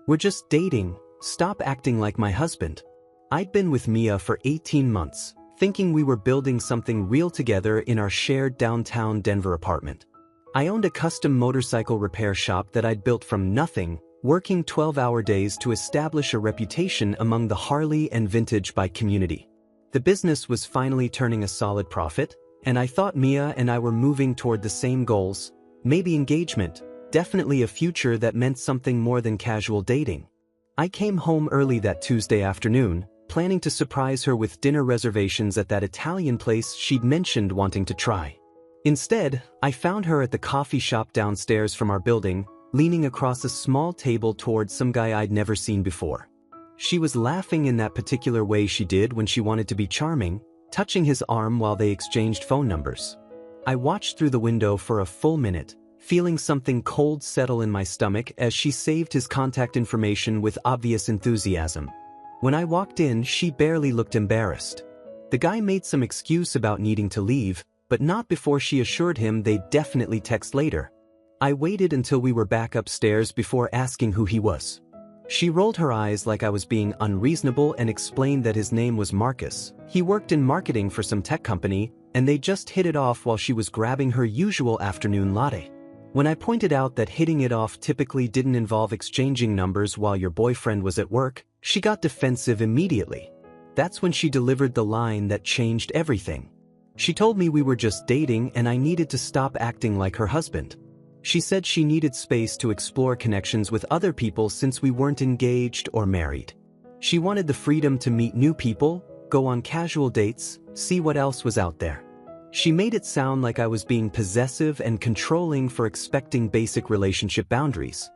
We're just dating, stop acting like my husband. I'd been with Mia for 18 months, thinking we were building something real together in our shared downtown Denver apartment. I owned a custom motorcycle repair shop that I'd built from nothing, working 12-hour days to establish a reputation among the Harley and vintage bike community. The business was finally turning a solid profit, and I thought Mia and I were moving toward the same goals, maybe engagement, definitely a future that meant something more than casual dating. I came home early that Tuesday afternoon, planning to surprise her with dinner reservations at that Italian place she'd mentioned wanting to try. Instead, I found her at the coffee shop downstairs from our building, leaning across a small table towards some guy I'd never seen before. She was laughing in that particular way she did when she wanted to be charming, touching his arm while they exchanged phone numbers. I watched through the window for a full minute, feeling something cold settle in my stomach as she saved his contact information with obvious enthusiasm. When I walked in, she barely looked embarrassed. The guy made some excuse about needing to leave, but not before she assured him they'd definitely text later. I waited until we were back upstairs before asking who he was. She rolled her eyes like I was being unreasonable and explained that his name was Marcus. He worked in marketing for some tech company, and they just hit it off while she was grabbing her usual afternoon latte. When I pointed out that hitting it off typically didn't involve exchanging numbers while your boyfriend was at work, she got defensive immediately. That's when she delivered the line that changed everything. She told me we were just dating and I needed to stop acting like her husband. She said she needed space to explore connections with other people since we weren't engaged or married. She wanted the freedom to meet new people, go on casual dates, see what else was out there. She made it sound like I was being possessive and controlling for expecting basic relationship boundaries.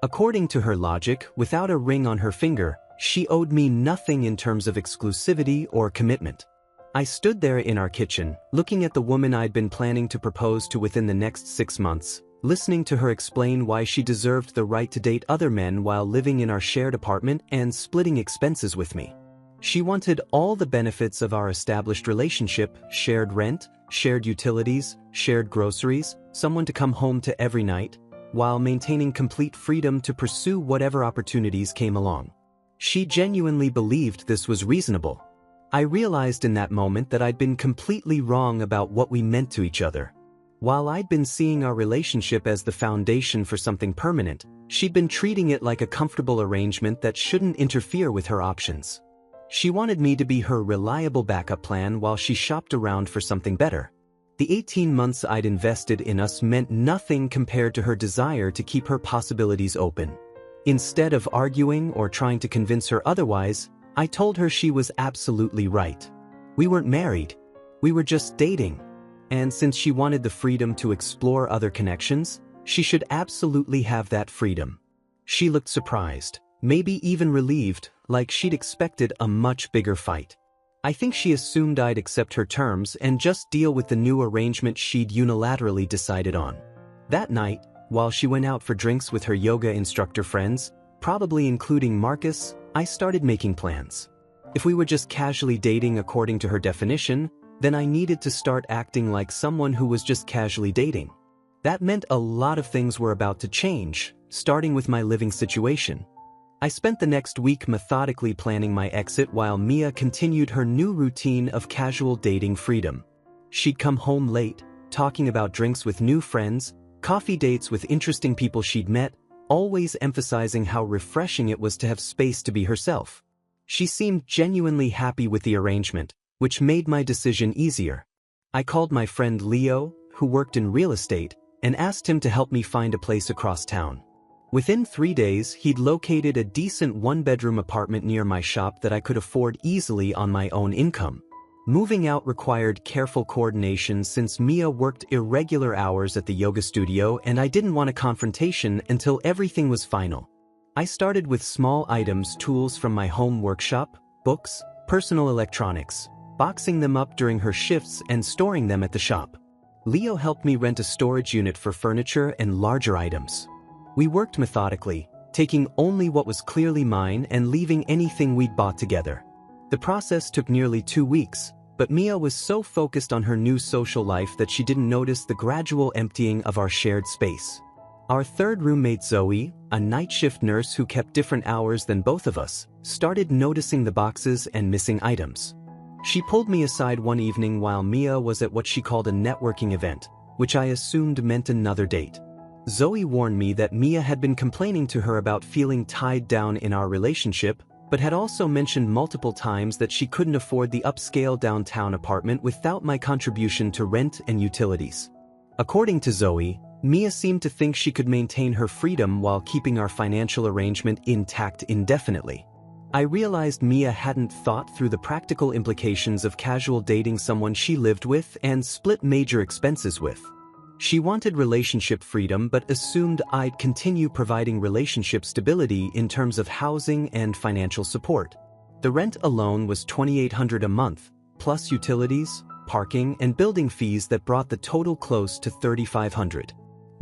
According to her logic, without a ring on her finger, she owed me nothing in terms of exclusivity or commitment. I stood there in our kitchen, looking at the woman I'd been planning to propose to within the next 6 months, listening to her explain why she deserved the right to date other men while living in our shared apartment and splitting expenses with me. She wanted all the benefits of our established relationship: shared rent, shared utilities, shared groceries, someone to come home to every night, while maintaining complete freedom to pursue whatever opportunities came along. She genuinely believed this was reasonable. I realized in that moment that I'd been completely wrong about what we meant to each other. While I'd been seeing our relationship as the foundation for something permanent, she'd been treating it like a comfortable arrangement that shouldn't interfere with her options. She wanted me to be her reliable backup plan while she shopped around for something better. The 18 months I'd invested in us meant nothing compared to her desire to keep her possibilities open. Instead of arguing or trying to convince her otherwise, I told her she was absolutely right. We weren't married. We were just dating. And since she wanted the freedom to explore other connections, she should absolutely have that freedom. She looked surprised, maybe even relieved, like she'd expected a much bigger fight. I think she assumed I'd accept her terms and just deal with the new arrangement she'd unilaterally decided on. That night, while she went out for drinks with her yoga instructor friends, probably including Marcus, I started making plans. If we were just casually dating according to her definition, then I needed to start acting like someone who was just casually dating. That meant a lot of things were about to change, starting with my living situation. I spent the next week methodically planning my exit while Mia continued her new routine of casual dating freedom. She'd come home late, talking about drinks with new friends, coffee dates with interesting people she'd met, always emphasizing how refreshing it was to have space to be herself. She seemed genuinely happy with the arrangement, which made my decision easier. I called my friend Leo, who worked in real estate, and asked him to help me find a place across town. Within 3 days, he'd located a decent one-bedroom apartment near my shop that I could afford easily on my own income. Moving out required careful coordination since Mia worked irregular hours at the yoga studio and I didn't want a confrontation until everything was final. I started with small items, tools from my home workshop, books, personal electronics, boxing them up during her shifts and storing them at the shop. Leo helped me rent a storage unit for furniture and larger items. We worked methodically, taking only what was clearly mine and leaving anything we'd bought together. The process took nearly 2 weeks, but Mia was so focused on her new social life that she didn't notice the gradual emptying of our shared space. Our third roommate Zoe, a night shift nurse who kept different hours than both of us, started noticing the boxes and missing items. She pulled me aside one evening while Mia was at what she called a networking event, which I assumed meant another date. Zoe warned me that Mia had been complaining to her about feeling tied down in our relationship, but had also mentioned multiple times that she couldn't afford the upscale downtown apartment without my contribution to rent and utilities. According to Zoe, Mia seemed to think she could maintain her freedom while keeping our financial arrangement intact indefinitely. I realized Mia hadn't thought through the practical implications of casual dating someone she lived with and split major expenses with. She wanted relationship freedom but assumed I'd continue providing relationship stability in terms of housing and financial support. The rent alone was $2,800 a month, plus utilities, parking, and building fees that brought the total close to $3,500.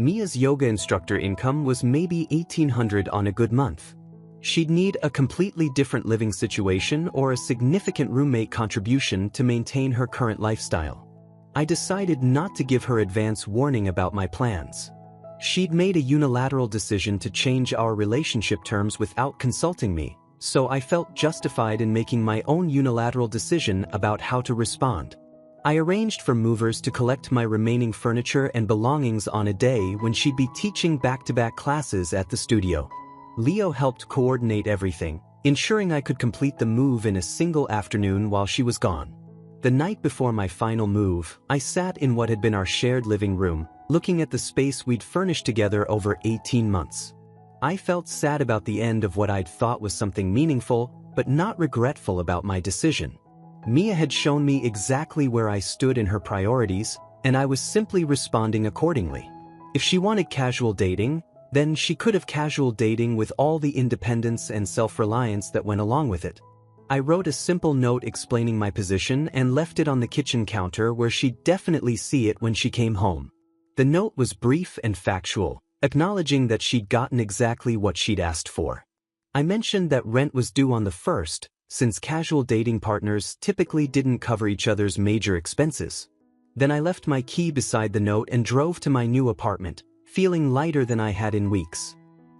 Mia's yoga instructor income was maybe $1,800 on a good month. She'd need a completely different living situation or a significant roommate contribution to maintain her current lifestyle. I decided not to give her advance warning about my plans. She'd made a unilateral decision to change our relationship terms without consulting me, so I felt justified in making my own unilateral decision about how to respond. I arranged for movers to collect my remaining furniture and belongings on a day when she'd be teaching back-to-back classes at the studio. Leo helped coordinate everything, ensuring I could complete the move in a single afternoon while she was gone. The night before my final move, I sat in what had been our shared living room, looking at the space we'd furnished together over 18 months. I felt sad about the end of what I'd thought was something meaningful, but not regretful about my decision. Mia had shown me exactly where I stood in her priorities, and I was simply responding accordingly. If she wanted casual dating, then she could have casual dating with all the independence and self-reliance that went along with it. I wrote a simple note explaining my position and left it on the kitchen counter where she'd definitely see it when she came home. The note was brief and factual, acknowledging that she'd gotten exactly what she'd asked for. I mentioned that rent was due on the 1st, since casual dating partners typically didn't cover each other's major expenses. Then I left my key beside the note and drove to my new apartment, feeling lighter than I had in weeks.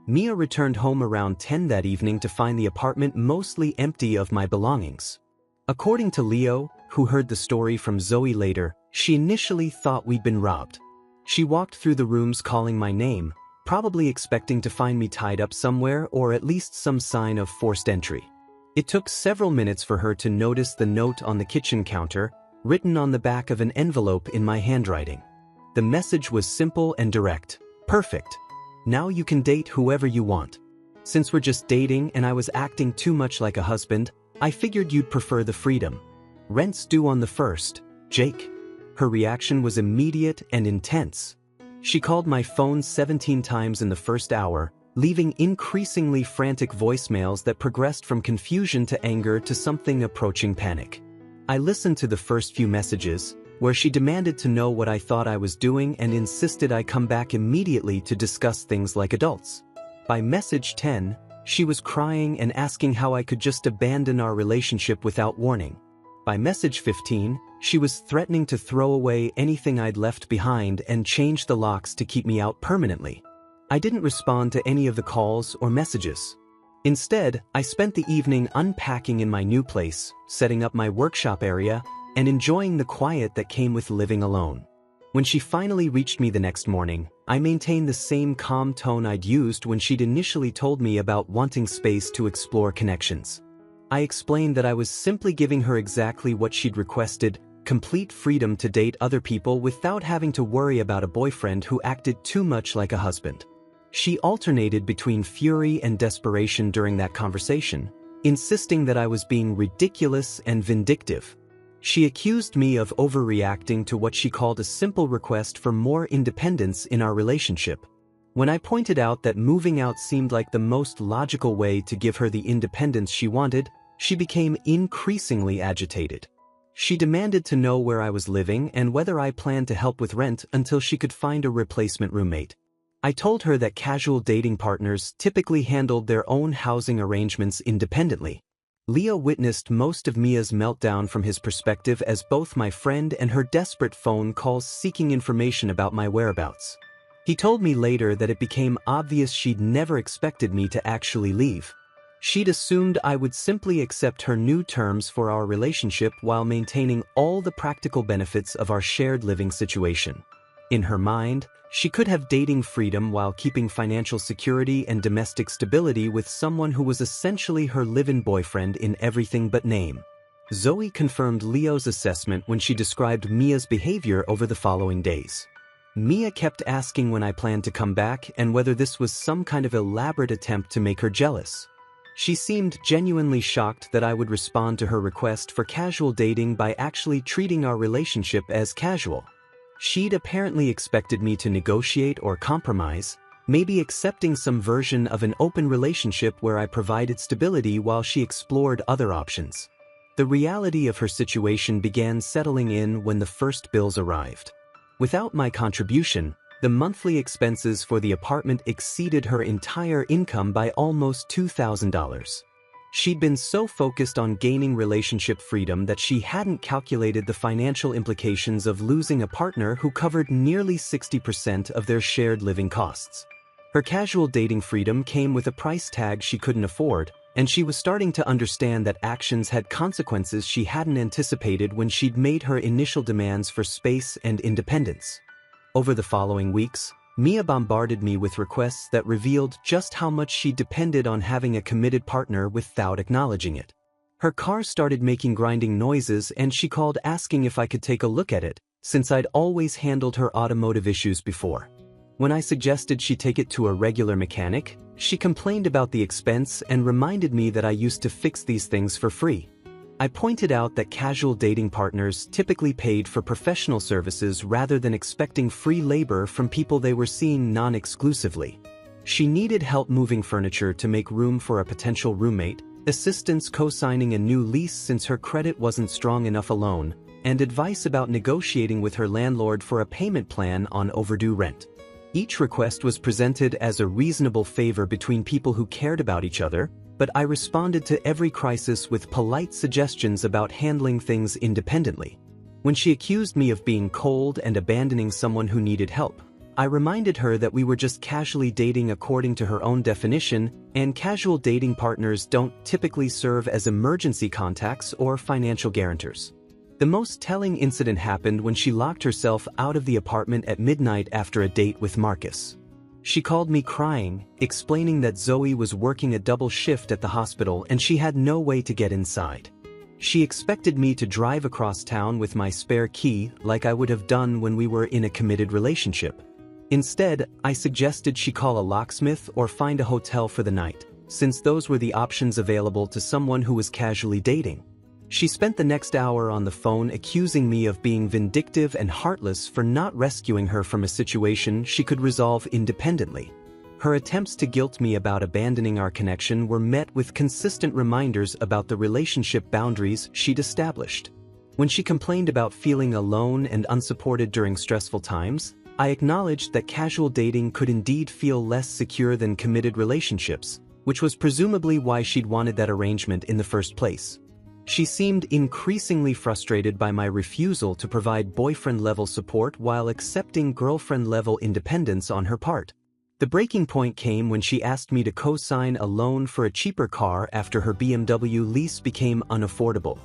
Mia returned home around 10 that evening to find the apartment mostly empty of my belongings. According to Leo, who heard the story from Zoe later, she initially thought we'd been robbed. She walked through the rooms calling my name, probably expecting to find me tied up somewhere or at least some sign of forced entry. It took several minutes for her to notice the note on the kitchen counter, written on the back of an envelope in my handwriting. The message was simple and direct. Perfect. Now you can date whoever you want. Since we're just dating and I was acting too much like a husband, I figured you'd prefer the freedom. Rent's due on the 1st, Jake. Her reaction was immediate and intense. She called my phone 17 times in the first hour, leaving increasingly frantic voicemails that progressed from confusion to anger to something approaching panic. I listened to the first few messages, where she demanded to know what I thought I was doing and insisted I come back immediately to discuss things like adults. By message 10, she was crying and asking how I could just abandon our relationship without warning. By message 15, she was threatening to throw away anything I'd left behind and change the locks to keep me out permanently. I didn't respond to any of the calls or messages. Instead, I spent the evening unpacking in my new place, setting up my workshop area, and enjoying the quiet that came with living alone. When she finally reached me the next morning, I maintained the same calm tone I'd used when she'd initially told me about wanting space to explore connections. I explained that I was simply giving her exactly what she'd requested, complete freedom to date other people without having to worry about a boyfriend who acted too much like a husband. She alternated between fury and desperation during that conversation, insisting that I was being ridiculous and vindictive. She accused me of overreacting to what she called a simple request for more independence in our relationship. When I pointed out that moving out seemed like the most logical way to give her the independence she wanted, she became increasingly agitated. She demanded to know where I was living and whether I planned to help with rent until she could find a replacement roommate. I told her that casual dating partners typically handled their own housing arrangements independently. Leo witnessed most of Mia's meltdown from his perspective as both my friend and her desperate phone calls seeking information about my whereabouts. He told me later that it became obvious she'd never expected me to actually leave. She'd assumed I would simply accept her new terms for our relationship while maintaining all the practical benefits of our shared living situation. In her mind, she could have dating freedom while keeping financial security and domestic stability with someone who was essentially her live-in boyfriend in everything but name. Zoe confirmed Leo's assessment when she described Mia's behavior over the following days. Mia kept asking when I planned to come back and whether this was some kind of elaborate attempt to make her jealous. She seemed genuinely shocked that I would respond to her request for casual dating by actually treating our relationship as casual. She'd apparently expected me to negotiate or compromise, maybe accepting some version of an open relationship where I provided stability while she explored other options. The reality of her situation began settling in when the first bills arrived. Without my contribution, the monthly expenses for the apartment exceeded her entire income by almost $2,000. She'd been so focused on gaining relationship freedom that she hadn't calculated the financial implications of losing a partner who covered nearly 60% of their shared living costs. Her casual dating freedom came with a price tag she couldn't afford, and she was starting to understand that actions had consequences she hadn't anticipated when she'd made her initial demands for space and independence. Over the following weeks, Mia bombarded me with requests that revealed just how much she depended on having a committed partner without acknowledging it. Her car started making grinding noises and she called asking if I could take a look at it, since I'd always handled her automotive issues before. When I suggested she take it to a regular mechanic, she complained about the expense and reminded me that I used to fix these things for free. I pointed out that casual dating partners typically paid for professional services rather than expecting free labor from people they were seeing non-exclusively. She needed help moving furniture to make room for a potential roommate, assistance co-signing a new lease since her credit wasn't strong enough alone, and advice about negotiating with her landlord for a payment plan on overdue rent. Each request was presented as a reasonable favor between people who cared about each other, but I responded to every crisis with polite suggestions about handling things independently. When she accused me of being cold and abandoning someone who needed help, I reminded her that we were just casually dating according to her own definition, and casual dating partners don't typically serve as emergency contacts or financial guarantors. The most telling incident happened when she locked herself out of the apartment at midnight after a date with Marcus. She called me crying, explaining that Zoe was working a double shift at the hospital and she had no way to get inside. She expected me to drive across town with my spare key like I would have done when we were in a committed relationship. Instead, I suggested she call a locksmith or find a hotel for the night, since those were the options available to someone who was casually dating. She spent the next hour on the phone accusing me of being vindictive and heartless for not rescuing her from a situation she could resolve independently. Her attempts to guilt me about abandoning our connection were met with consistent reminders about the relationship boundaries she'd established. When she complained about feeling alone and unsupported during stressful times, I acknowledged that casual dating could indeed feel less secure than committed relationships, which was presumably why she'd wanted that arrangement in the first place. She seemed increasingly frustrated by my refusal to provide boyfriend-level support while accepting girlfriend-level independence on her part. The breaking point came when she asked me to co-sign a loan for a cheaper car after her BMW lease became unaffordable.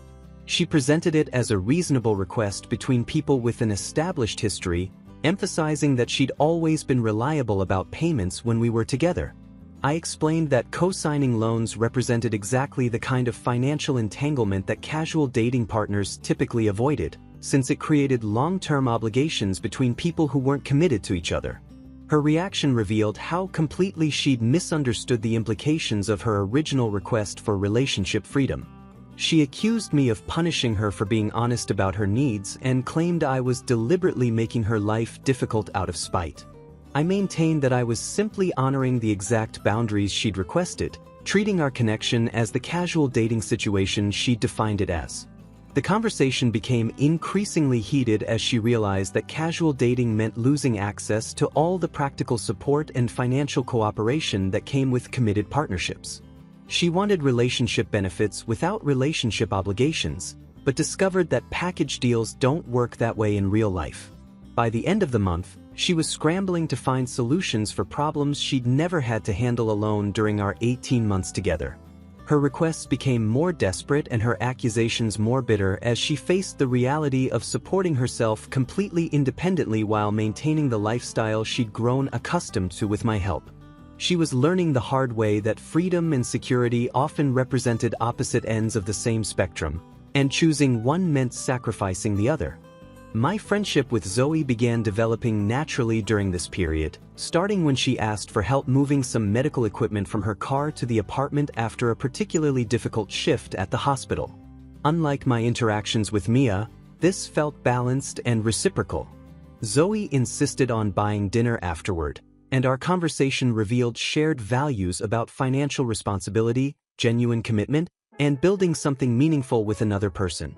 She presented it as a reasonable request between people with an established history, emphasizing that she'd always been reliable about payments when we were together. I explained that co-signing loans represented exactly the kind of financial entanglement that casual dating partners typically avoided, since it created long-term obligations between people who weren't committed to each other. Her reaction revealed how completely she'd misunderstood the implications of her original request for relationship freedom. She accused me of punishing her for being honest about her needs and claimed I was deliberately making her life difficult out of spite. I maintained that I was simply honoring the exact boundaries she'd requested, treating our connection as the casual dating situation she'd defined it as. The conversation became increasingly heated as she realized that casual dating meant losing access to all the practical support and financial cooperation that came with committed partnerships. She wanted relationship benefits without relationship obligations, but discovered that package deals don't work that way in real life. By the end of the month, She was scrambling to find solutions for problems she'd never had to handle alone during our 18 months together. Her requests became more desperate and her accusations more bitter as she faced the reality of supporting herself completely independently while maintaining the lifestyle she'd grown accustomed to with my help. She was learning the hard way that freedom and security often represented opposite ends of the same spectrum, and choosing one meant sacrificing the other. My friendship with Zoe began developing naturally during this period, starting when she asked for help moving some medical equipment from her car to the apartment after a particularly difficult shift at the hospital. Unlike my interactions with Mia, this felt balanced and reciprocal. Zoe insisted on buying dinner afterward, and our conversation revealed shared values about financial responsibility, genuine commitment, and building something meaningful with another person.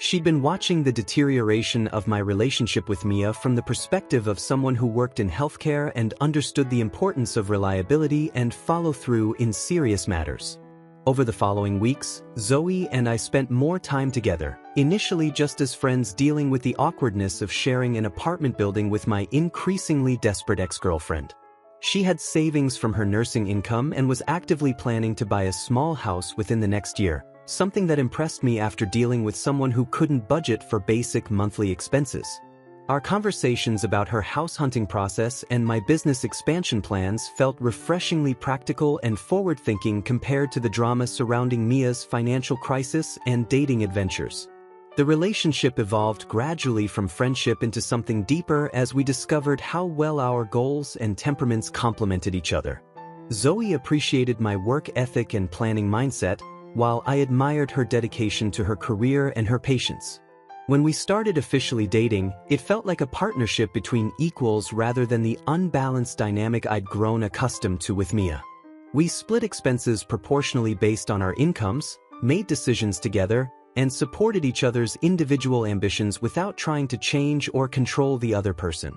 She'd been watching the deterioration of my relationship with Mia from the perspective of someone who worked in healthcare and understood the importance of reliability and follow-through in serious matters. Over the following weeks, Zoe and I spent more time together, initially just as friends dealing with the awkwardness of sharing an apartment building with my increasingly desperate ex-girlfriend. She had savings from her nursing income and was actively planning to buy a small house within the next year, something that impressed me after dealing with someone who couldn't budget for basic monthly expenses. Our conversations about her house hunting process and my business expansion plans felt refreshingly practical and forward-thinking compared to the drama surrounding Mia's financial crisis and dating adventures. The relationship evolved gradually from friendship into something deeper as we discovered how well our goals and temperaments complemented each other. Zoe appreciated my work ethic and planning mindset, while I admired her dedication to her career and her patience. When we started officially dating, it felt like a partnership between equals rather than the unbalanced dynamic I'd grown accustomed to with Mia. We split expenses proportionally based on our incomes, made decisions together, and supported each other's individual ambitions without trying to change or control the other person.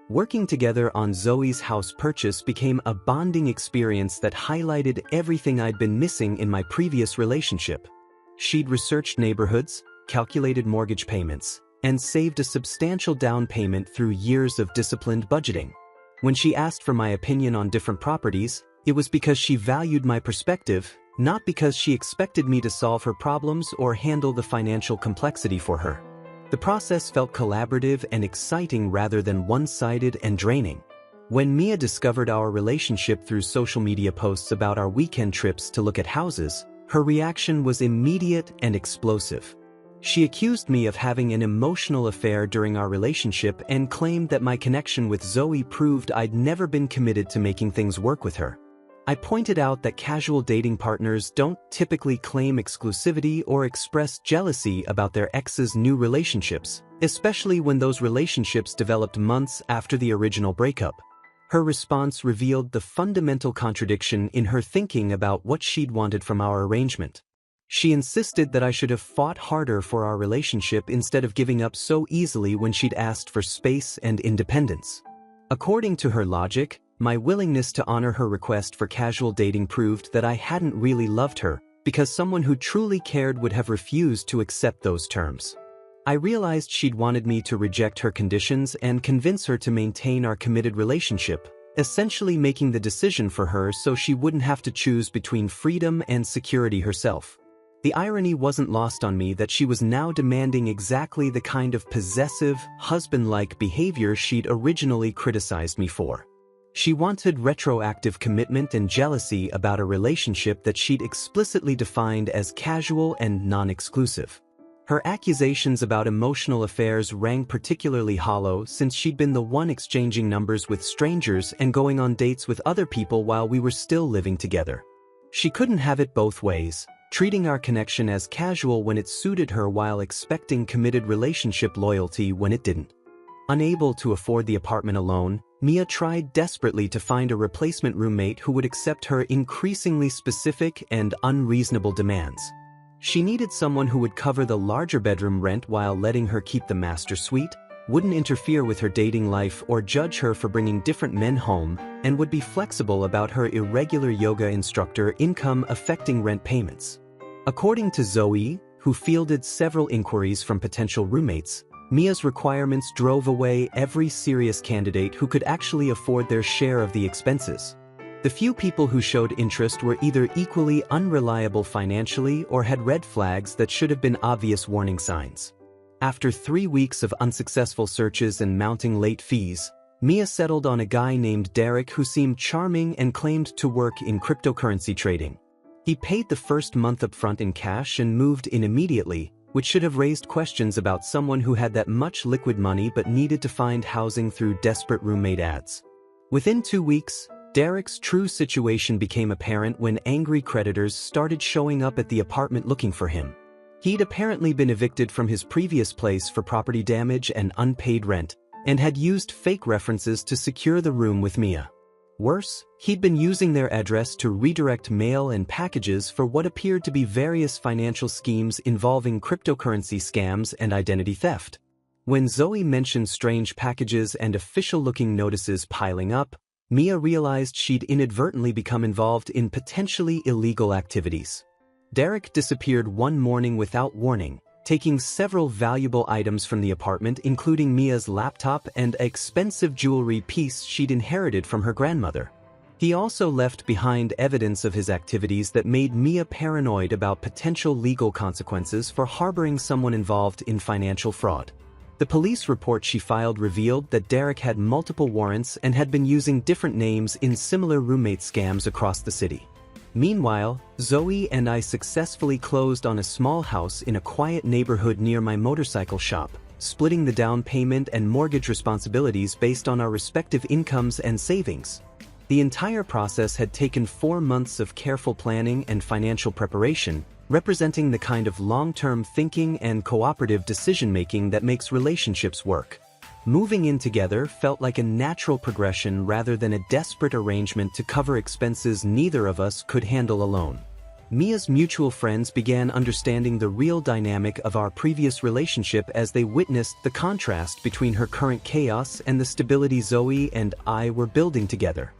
Working together on Zoe's house purchase became a bonding experience that highlighted everything I'd been missing in my previous relationship. She'd researched neighborhoods, calculated mortgage payments, and saved a substantial down payment through years of disciplined budgeting. When she asked for my opinion on different properties, it was because she valued my perspective, not because she expected me to solve her problems or handle the financial complexity for her. The process felt collaborative and exciting rather than one-sided and draining. When Mia discovered our relationship through social media posts about our weekend trips to look at houses, her reaction was immediate and explosive. She accused me of having an emotional affair during our relationship and claimed that my connection with Zoe proved I'd never been committed to making things work with her. I pointed out that casual dating partners don't typically claim exclusivity or express jealousy about their ex's new relationships, especially when those relationships developed months after the original breakup. Her response revealed the fundamental contradiction in her thinking about what she'd wanted from our arrangement. She insisted that I should have fought harder for our relationship instead of giving up so easily when she'd asked for space and independence. According to her logic, my willingness to honor her request for casual dating proved that I hadn't really loved her, because someone who truly cared would have refused to accept those terms. I realized she'd wanted me to reject her conditions and convince her to maintain our committed relationship, essentially making the decision for her so she wouldn't have to choose between freedom and security herself. The irony wasn't lost on me that she was now demanding exactly the kind of possessive, husband-like behavior she'd originally criticized me for. She wanted retroactive commitment and jealousy about a relationship that she'd explicitly defined as casual and non-exclusive. Her accusations about emotional affairs rang particularly hollow since she'd been the one exchanging numbers with strangers and going on dates with other people while we were still living together. She couldn't have it both ways, treating our connection as casual when it suited her while expecting committed relationship loyalty when it didn't. Unable to afford the apartment alone, Mia tried desperately to find a replacement roommate who would accept her increasingly specific and unreasonable demands. She needed someone who would cover the larger bedroom rent while letting her keep the master suite, wouldn't interfere with her dating life or judge her for bringing different men home, and would be flexible about her irregular yoga instructor income affecting rent payments. According to Zoe, who fielded several inquiries from potential roommates, Mia's requirements drove away every serious candidate who could actually afford their share of the expenses. The few people who showed interest were either equally unreliable financially or had red flags that should have been obvious warning signs. After 3 weeks of unsuccessful searches and mounting late fees, Mia settled on a guy named Derek who seemed charming and claimed to work in cryptocurrency trading. He paid the first month upfront in cash and moved in immediately, which should have raised questions about someone who had that much liquid money but needed to find housing through desperate roommate ads. Within 2 weeks, Derek's true situation became apparent when angry creditors started showing up at the apartment looking for him. He'd apparently been evicted from his previous place for property damage and unpaid rent, and had used fake references to secure the room with Mia. Worse, he'd been using their address to redirect mail and packages for what appeared to be various financial schemes involving cryptocurrency scams and identity theft. When Zoe mentioned strange packages and official-looking notices piling up, Mia realized she'd inadvertently become involved in potentially illegal activities. Derek disappeared one morning without warning, taking several valuable items from the apartment including Mia's laptop and an expensive jewelry piece she'd inherited from her grandmother. He also left behind evidence of his activities that made Mia paranoid about potential legal consequences for harboring someone involved in financial fraud. The police report she filed revealed that Derek had multiple warrants and had been using different names in similar roommate scams across the city. Meanwhile, Zoe and I successfully closed on a small house in a quiet neighborhood near my motorcycle shop, splitting the down payment and mortgage responsibilities based on our respective incomes and savings. The entire process had taken 4 months of careful planning and financial preparation, representing the kind of long-term thinking and cooperative decision-making that makes relationships work. Moving in together felt like a natural progression rather than a desperate arrangement to cover expenses neither of us could handle alone. Mia's mutual friends began understanding the real dynamic of our previous relationship as they witnessed the contrast between her current chaos and the stability Zoe and I were building together.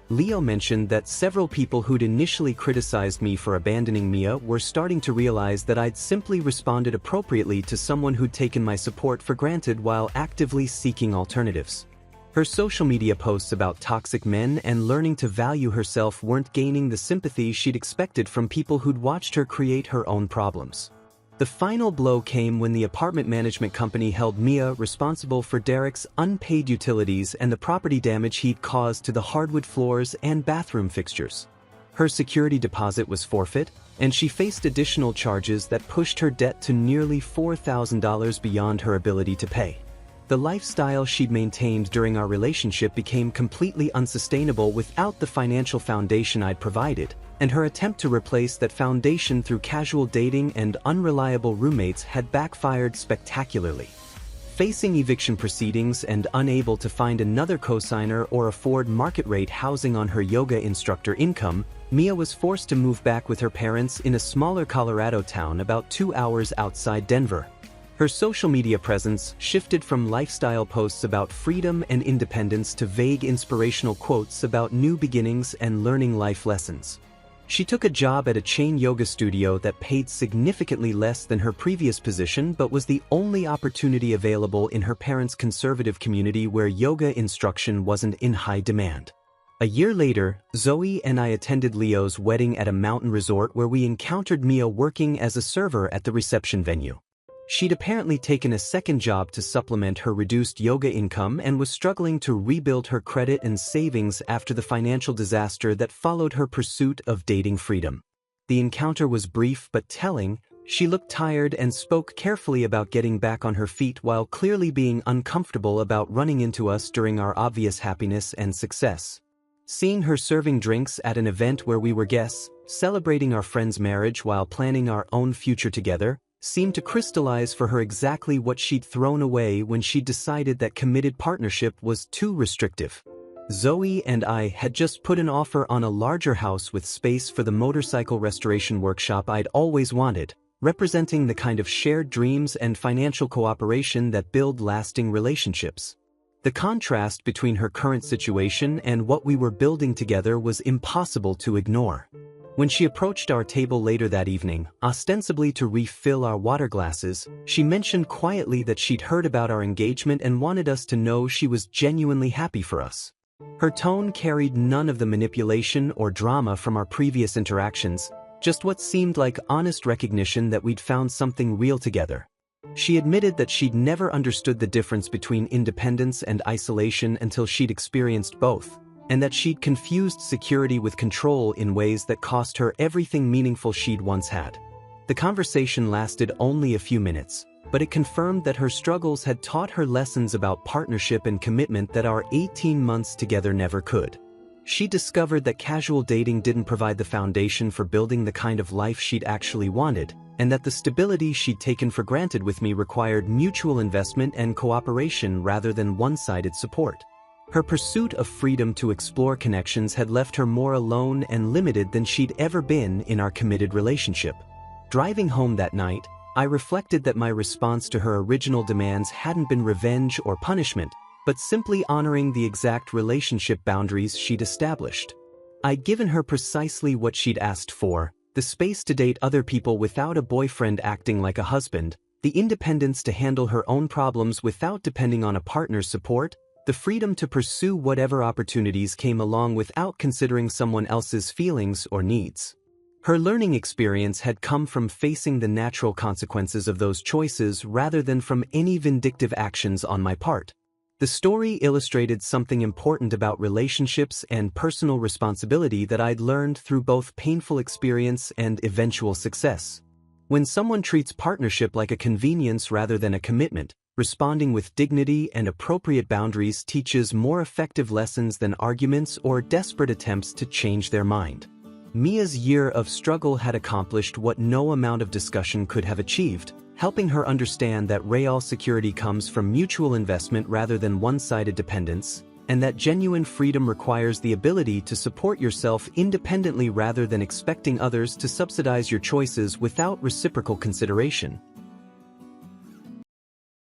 Leo mentioned that several people who'd initially criticized me for abandoning Mia were starting to realize that I'd simply responded appropriately to someone who'd taken my support for granted while actively seeking alternatives. Her social media posts about toxic men and learning to value herself weren't gaining the sympathy she'd expected from people who'd watched her create her own problems. The final blow came when the apartment management company held Mia responsible for Derek's unpaid utilities and the property damage he'd caused to the hardwood floors and bathroom fixtures. Her security deposit was forfeit, and she faced additional charges that pushed her debt to nearly $4,000 beyond her ability to pay. The lifestyle she'd maintained during our relationship became completely unsustainable without the financial foundation I'd provided, and her attempt to replace that foundation through casual dating and unreliable roommates had backfired spectacularly. Facing eviction proceedings and unable to find another cosigner or afford market-rate housing on her yoga instructor income, Mia was forced to move back with her parents in a smaller Colorado town about 2 hours outside Denver. Her social media presence shifted from lifestyle posts about freedom and independence to vague inspirational quotes about new beginnings and learning life lessons. She took a job at a chain yoga studio that paid significantly less than her previous position but was the only opportunity available in her parents' conservative community where yoga instruction wasn't in high demand. A year later, Zoe and I attended Leo's wedding at a mountain resort where we encountered Mia working as a server at the reception venue. She'd apparently taken a second job to supplement her reduced yoga income and was struggling to rebuild her credit and savings after the financial disaster that followed her pursuit of dating freedom. The encounter was brief but telling. She looked tired and spoke carefully about getting back on her feet while clearly being uncomfortable about running into us during our obvious happiness and success. Seeing her serving drinks at an event where we were guests, celebrating our friend's marriage while planning our own future together, seemed to crystallize for her exactly what she'd thrown away when she decided that committed partnership was too restrictive. Zoe and I had just put an offer on a larger house with space for the motorcycle restoration workshop I'd always wanted, representing the kind of shared dreams and financial cooperation that build lasting relationships. The contrast between her current situation and what we were building together was impossible to ignore. When she approached our table later that evening, ostensibly to refill our water glasses, she mentioned quietly that she'd heard about our engagement and wanted us to know she was genuinely happy for us. Her tone carried none of the manipulation or drama from our previous interactions, just what seemed like honest recognition that we'd found something real together. She admitted that she'd never understood the difference between independence and isolation until she'd experienced both, and that she'd confused security with control in ways that cost her everything meaningful she'd once had. The conversation lasted only a few minutes, but it confirmed that her struggles had taught her lessons about partnership and commitment that our 18 months together never could. She discovered that casual dating didn't provide the foundation for building the kind of life she'd actually wanted, and that the stability she'd taken for granted with me required mutual investment and cooperation rather than one-sided support. Her pursuit of freedom to explore connections had left her more alone and limited than she'd ever been in our committed relationship. Driving home that night, I reflected that my response to her original demands hadn't been revenge or punishment, but simply honoring the exact relationship boundaries she'd established. I'd given her precisely what she'd asked for: the space to date other people without a boyfriend acting like a husband, the independence to handle her own problems without depending on a partner's support, the freedom to pursue whatever opportunities came along without considering someone else's feelings or needs. Her learning experience had come from facing the natural consequences of those choices rather than from any vindictive actions on my part. The story illustrated something important about relationships and personal responsibility that I'd learned through both painful experience and eventual success. When someone treats partnership like a convenience rather than a commitment, responding with dignity and appropriate boundaries teaches more effective lessons than arguments or desperate attempts to change their mind. Mia's year of struggle had accomplished what no amount of discussion could have achieved, helping her understand that real security comes from mutual investment rather than one-sided dependence, and that genuine freedom requires the ability to support yourself independently rather than expecting others to subsidize your choices without reciprocal consideration.